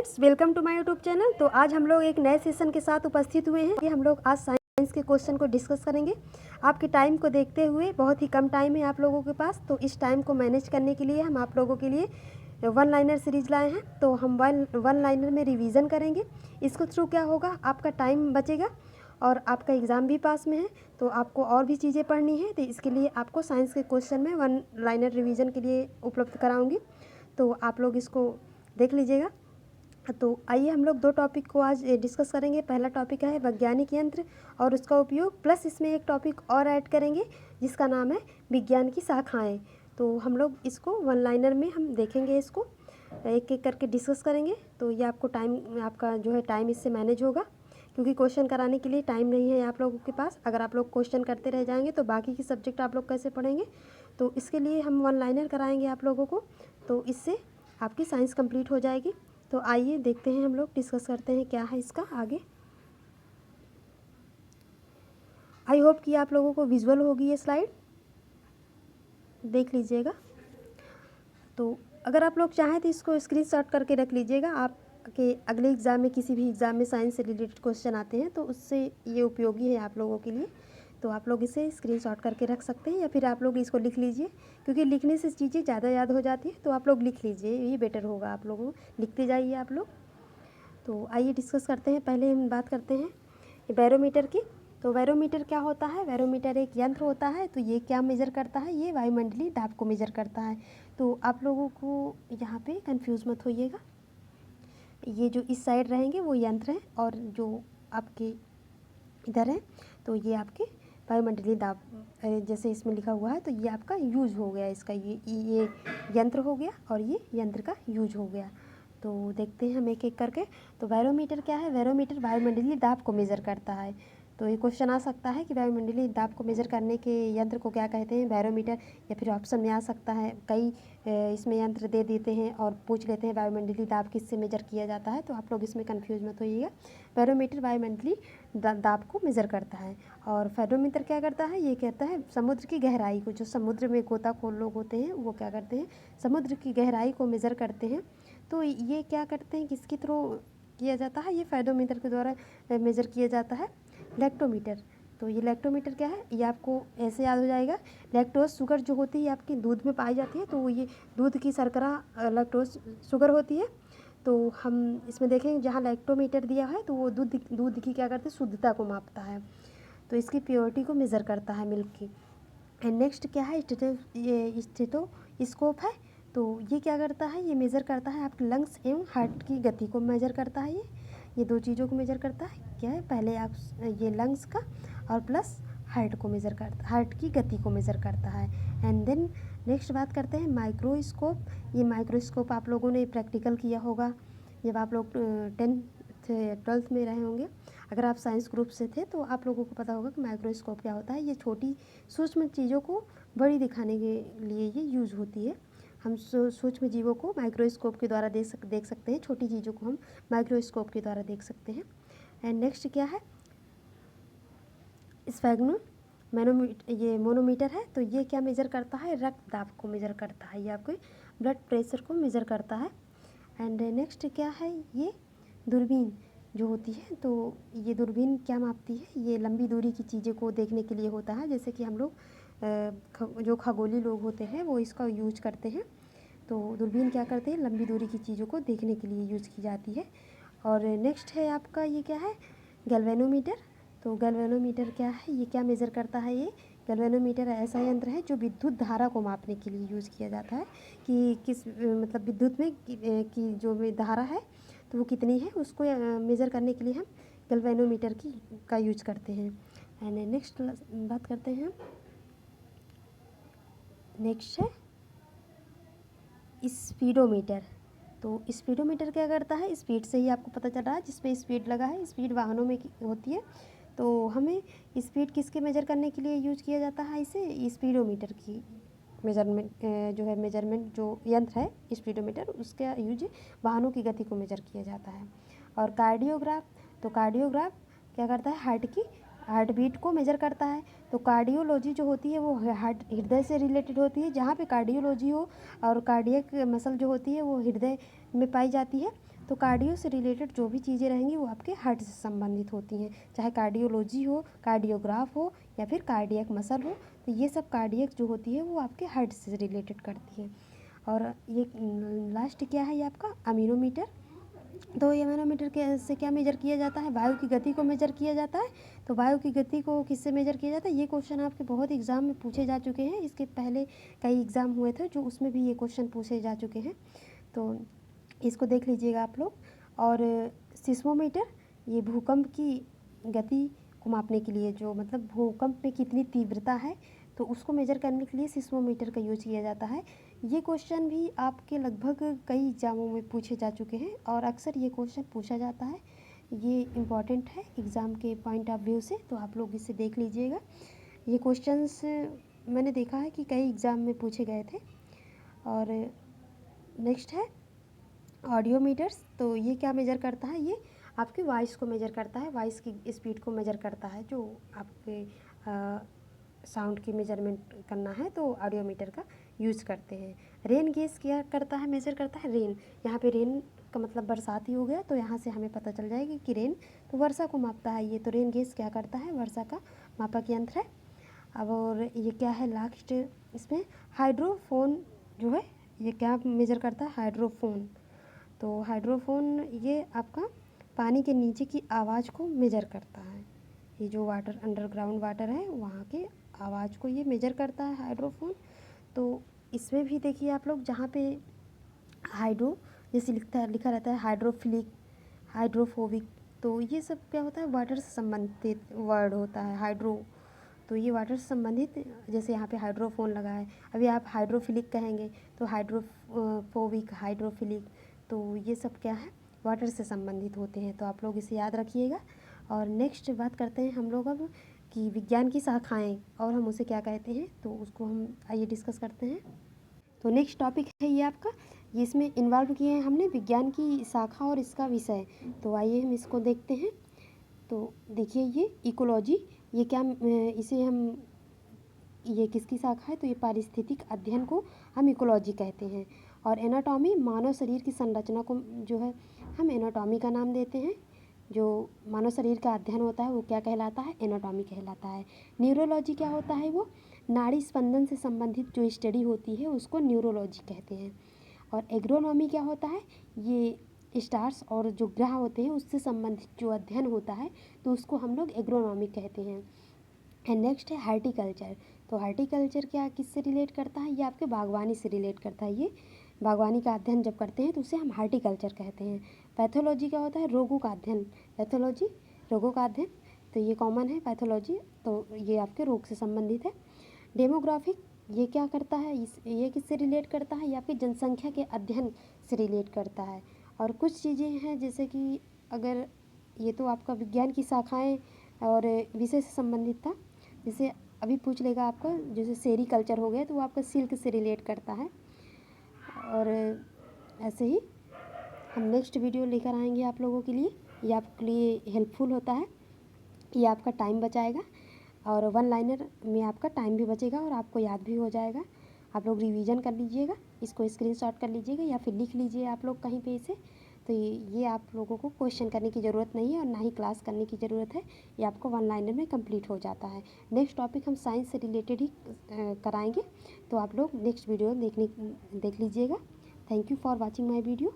Friends, welcome to my YouTube channel. तो आज हम लोग एक नए सेशन के साथ उपस्थित हुए हैं कि हम लोग आज साइंस के क्वेश्चन को डिस्कस करेंगे। आपके टाइम को देखते हुए बहुत ही कम टाइम है आप लोगों के पास, तो इस टाइम को मैनेज करने के लिए हम आप लोगों के लिए वन लाइनर सीरीज लाए हैं। तो हम वन लाइनर में रिवीजन करेंगे। इसके थ्रू क्या होगा, आपका टाइम बचेगा और आपका एग्ज़ाम भी पास में है, तो आपको और भी चीज़ें पढ़नी है। तो इसके लिए आपको साइंस के क्वेश्चन में वन लाइनर रिवीजन के लिए उपलब्ध कराऊंगी, तो आप लोग इसको देख लीजिएगा। तो आइए हम लोग दो टॉपिक को आज डिस्कस करेंगे। पहला टॉपिक है वैज्ञानिक यंत्र और उसका उपयोग, प्लस इसमें एक टॉपिक और ऐड करेंगे जिसका नाम है विज्ञान की शाखाएं। तो हम लोग इसको वन लाइनर में हम देखेंगे, इसको एक एक करके डिस्कस करेंगे। तो ये आपको टाइम, आपका जो है टाइम इससे मैनेज होगा, क्योंकि क्वेश्चन कराने के लिए टाइम नहीं है आप लोगों के पास। अगर आप लोग क्वेश्चन करते रह जाएंगे तो बाकी की सब्जेक्ट आप लोग कैसे पढ़ेंगे। तो इसके लिए हम वन लाइनर कराएंगे आप लोगों को, तो इससे आपकी साइंस कंप्लीट हो जाएगी। तो आइए देखते हैं, हम लोग डिस्कस करते हैं क्या है इसका आगे। आई होप कि आप लोगों को विजुअल होगी ये स्लाइड, देख लीजिएगा। तो अगर आप लोग चाहें तो इसको स्क्रीनशॉट करके रख लीजिएगा। आपके अगले एग्ज़ाम में, किसी भी एग्ज़ाम में साइंस से रिलेटेड क्वेश्चन आते हैं तो उससे ये उपयोगी है आप लोगों के लिए। तो आप लोग इसे स्क्रीनशॉट करके रख सकते हैं, या फिर आप लोग इसको लिख लीजिए, क्योंकि लिखने से चीज़ें ज़्यादा याद हो जाती है। तो आप लोग लिख लीजिए, ये बेटर होगा। आप लोगों लिखते जाइए आप लोग। तो आइए डिस्कस करते हैं। पहले हम बात करते हैं बैरोमीटर की। तो बैरोमीटर क्या होता है? बैरोमीटर एक यंत्र होता है। तो ये क्या मेज़र करता है? ये वायुमंडलीय दाब को मेज़र करता है। तो आप लोगों को यहाँ पे कंफ्यूज मत होइएगा, ये जो इस साइड रहेंगे वो यंत्र हैं, और जो आपके इधर है तो ये आपके वायुमंडलीय दाब, जैसे इसमें लिखा हुआ है। तो ये आपका यूज हो गया, इसका ये यंत्र हो गया और ये यंत्र का यूज हो गया। तो देखते हैं हम एक एक करके। तो बैरोमीटर क्या है? बैरोमीटर वायुमंडलीय दाब को मेज़र करता है। तो ये क्वेश्चन आ सकता है कि वायुमंडलीय दाब को मेज़र करने के यंत्र को क्या कहते हैं, बैरोमीटर। या फिर ऑप्शन में आ सकता है, कई इसमें यंत्र दे देते हैं और पूछ लेते हैं वायुमंडलीय दाब किससे मेज़र किया जाता है। तो आप लोग इसमें कंफ्यूज मत होइएगा। बैरोमीटर वायुमंडलीय दाब को मेज़र करता है। और फेरोमीटर क्या करता है? ये कहता है समुद्र की गहराई को, जो समुद्र में गोताखोर लोग होते हैं वो क्या करते हैं, समुद्र की गहराई को मेज़र करते हैं। तो ये क्या करते हैं, किसके थ्रू किया जाता है? ये फेरोमीटर के द्वारा मेज़र किया जाता है। लैक्टोमीटर, तो ये लैक्टोमीटर क्या है, ये आपको ऐसे याद हो जाएगा। लैक्टोज शुगर जो होती है आपकी दूध में पाई जाती है, तो ये दूध की शर्करा लैक्टोज शुगर होती है। तो हम इसमें देखेंगे जहाँ लैक्टोमीटर दिया है तो वो दूध की क्या करते हैं, शुद्धता को मापता है। तो इसकी प्योरिटी को मेज़र करता है, मिल्क की। एंड नेक्स्ट क्या है, स्टेथोस्कोप है। तो ये क्या करता है, ये मेज़र करता है आपके लंग्स एवं हार्ट की गति को मेज़र करता है। ये दो चीज़ों को मेज़र करता है। क्या है, पहले आप ये लंग्स का और प्लस हार्ट को मेज़र करता, हार्ट की गति को मेज़र करता है। एंड देन नेक्स्ट बात करते हैं माइक्रोस्कोप। ये माइक्रोस्कोप आप लोगों ने प्रैक्टिकल किया होगा जब आप लोग 10th-12th में रहे होंगे। अगर आप साइंस ग्रुप से थे तो आप लोगों को पता होगा कि माइक्रोस्कोप क्या होता है। ये छोटी सूक्ष्म चीज़ों को बड़ी दिखाने के लिए ये यूज़ होती है। हम सूक्ष्म जीवों को माइक्रोस्कोप के द्वारा देख सकते हैं, छोटी चीज़ों को हम माइक्रोस्कोप के द्वारा देख सकते हैं। एंड नेक्स्ट क्या है, स्फैग्नो मैनोमीटर, ये मोनोमीटर है। तो ये क्या मेज़र करता है, रक्त दाब को मेज़र करता है, ये आपके ब्लड प्रेशर को मेज़र करता है। एंड नेक्स्ट क्या है, ये दूरबीन जो होती है। तो ये दूरबीन क्या मापती है, ये लंबी दूरी की चीज़ों को देखने के लिए होता है। जैसे कि हम लोग जो खगोली लोग होते हैं वो इसका यूज करते हैं। तो दूरबीन क्या करते हैं, लंबी दूरी की चीज़ों को देखने के लिए यूज़ की जाती है। और नेक्स्ट है आपका, ये क्या है, गैल्वेनोमीटर। तो गैल्वेनोमीटर क्या है, ये क्या मेज़र करता है, ये गैल्वेनोमीटर ऐसा यंत्र है जो विद्युत धारा को मापने के लिए यूज़ किया जाता है, कि किस मतलब विद्युत में की जो धारा है तो वो कितनी है, उसको मेज़र करने के लिए हम गैल्वेनोमीटर का यूज करते हैं। एंड नेक्स्ट बात करते हैं, नेक्स्ट है स्पीडोमीटर। तो स्पीडोमीटर क्या करता है, स्पीड से ही आपको पता चल रहा है, जिस पे स्पीड लगा है, स्पीड वाहनों में होती है। तो हमें स्पीड किसके मेज़र करने के लिए यूज किया जाता है, इसे स्पीडोमीटर की मेजरमेंट जो है, मेजरमेंट जो यंत्र है स्पीडोमीटर, उसका यूज वाहनों की गति को मेज़र किया जाता है। और कार्डियोग्राफ, तो कार्डियोग्राफ क्या करता है, हार्ट बीट को मेज़र करता है। तो कार्डियोलॉजी जो होती है वो हृदय से रिलेटेड होती है। जहाँ पे कार्डियोलॉजी हो और कार्डियक मसल जो होती है वो हृदय में पाई जाती है। तो कार्डियो से रिलेटेड जो भी चीज़ें रहेंगी वो आपके हार्ट से संबंधित होती हैं, चाहे कार्डियोलॉजी हो, कार्डियोग्राफ हो या फिर कार्डियक मसल हो, तो ये सब कार्डियक जो होती है वो आपके हार्ट से रिलेटेड करती है। और ये लास्ट क्या है, ये आपका अमीनोमीटर। तो ये मैनोमीटर के से क्या मेजर किया जाता है, वायु की गति को मेजर किया जाता है। तो वायु की गति को किससे मेजर किया जाता है, ये क्वेश्चन आपके बहुत एग्ज़ाम में पूछे जा चुके हैं। इसके पहले कई एग्ज़ाम हुए थे जो उसमें भी ये क्वेश्चन पूछे जा चुके हैं, तो इसको देख लीजिएगा आप लोग। और सिस्मोमीटर, ये भूकंप की गति को मापने के लिए, जो मतलब भूकंप में कितनी तीव्रता है तो उसको मेजर करने के लिए सिस्मोमीटर का यूज किया जाता है। ये क्वेश्चन भी आपके लगभग कई एग्ज़ामों में पूछे जा चुके हैं और अक्सर ये क्वेश्चन पूछा जाता है। ये इम्पॉर्टेंट है एग्ज़ाम के पॉइंट ऑफ व्यू से, तो आप लोग इसे देख लीजिएगा। ये क्वेश्चंस मैंने देखा है कि कई एग्ज़ाम में पूछे गए थे। और नेक्स्ट है ऑडियोमीटर्स। तो ये क्या मेजर करता है, ये आपकी वॉइस को मेजर करता है, वॉइस की स्पीड को मेजर करता है। जो आपके साउंड की मेजरमेंट करना है तो ऑडियोमीटर का यूज़ करते हैं। रेन गेज क्या करता है, मेजर करता है रेन। यहाँ पे रेन का मतलब बरसात ही हो गया, तो यहाँ से हमें पता चल जाएगी कि रेन तो वर्षा को मापता है ये। तो रेन गेज क्या करता है, वर्षा का मापक यंत्र है। अब और ये क्या है लास्ट इसमें, हाइड्रोफोन जो है ये क्या मेजर करता है, हाइड्रोफोन। तो हाइड्रोफोन ये आपका पानी के नीचे की आवाज़ को मेजर करता है। ये जो वाटर अंडरग्राउंड वाटर है वहाँ के आवाज़ को ये मेजर करता है हाइड्रोफोन। तो इसमें भी देखिए आप लोग, जहाँ पे हाइड्रो जैसे लिखा रहता है हाइड्रोफिलिक, हाइड्रोफोबिक, तो ये सब क्या होता है, वाटर से संबंधित वर्ड होता है हाइड्रो। तो ये वाटर से संबंधित, जैसे यहाँ पे हाइड्रोफोन लगा है, अभी आप हाइड्रोफिलिक कहेंगे तो हाइड्रोफोबिक, हाइड्रोफिलिक, तो ये सब क्या है, वाटर से संबंधित होते हैं। तो आप लोग इसे याद रखिएगा। और नेक्स्ट बात करते हैं हम लोग अब कि विज्ञान की शाखाएं और हम उसे क्या कहते हैं, तो उसको हम आइए डिस्कस करते हैं। तो नेक्स्ट टॉपिक है ये आपका, ये इसमें इन्वॉल्व किए हैं हमने विज्ञान की शाखा और इसका विषय। तो आइए हम इसको देखते हैं। तो देखिए ये इकोलॉजी, ये क्या इसे हम, ये किसकी शाखा है, तो ये पारिस्थितिक अध्ययन को हम इकोलॉजी कहते हैं। और एनाटॉमी, मानव शरीर की संरचना को जो है हम एनाटॉमी का नाम देते हैं। जो मानव शरीर का अध्ययन होता है वो क्या कहलाता है, एनाटॉमी कहलाता है। न्यूरोलॉजी क्या होता है, वो नाड़ी स्पंदन से संबंधित जो स्टडी होती है उसको न्यूरोलॉजी कहते हैं। और एग्रोनॉमी क्या होता है, ये स्टार्स और जो ग्रह होते हैं उससे संबंधित जो अध्ययन होता है तो उसको हम लोग एग्रोनॉमी कहते हैं। एंड नेक्स्ट है हार्टिकल्चर। तो हार्टिकल्चर क्या किससे रिलेट करता है, ये आपके बागवानी से रिलेट करता है। ये बागवानी का अध्ययन जब करते हैं तो उसे हम हार्टिकल्चर कहते हैं। पैथोलॉजी क्या होता है, रोगों का अध्ययन, पैथोलॉजी रोगों का अध्ययन, तो ये कॉमन है पैथोलॉजी, तो ये आपके रोग से संबंधित है। डेमोग्राफिक, ये क्या करता है, ये किससे रिलेट करता है, ये आपकी जनसंख्या के अध्ययन से रिलेट करता है। और कुछ चीज़ें हैं जैसे कि अगर ये तो आपका विज्ञान की शाखाएं और विषय से संबंधित था। जैसे अभी पूछ लेगा आपका, जैसे सेरीकल्चर हो गया तो वो आपका सिल्क से रिलेट करता है। और ऐसे ही हम नेक्स्ट वीडियो लेकर आएंगे आप लोगों के लिए, ये आपके लिए हेल्पफुल होता है, ये आपका टाइम बचाएगा और वन लाइनर में आपका टाइम भी बचेगा और आपको याद भी हो जाएगा। आप लोग रिवीजन कर लीजिएगा, इसको स्क्रीनशॉट कर लीजिएगा या फिर लिख लीजिए आप लोग कहीं पे इसे। तो ये आप लोगों को क्वेश्चन करने की ज़रूरत नहीं है और ना ही क्लास करने की ज़रूरत है, ये आपको वन लाइनर में कंप्लीट हो जाता है। नेक्स्ट टॉपिक हम साइंस से रिलेटेड ही कराएंगे, तो आप लोग नेक्स्ट वीडियो देख लीजिएगा। Thank you for watching my video.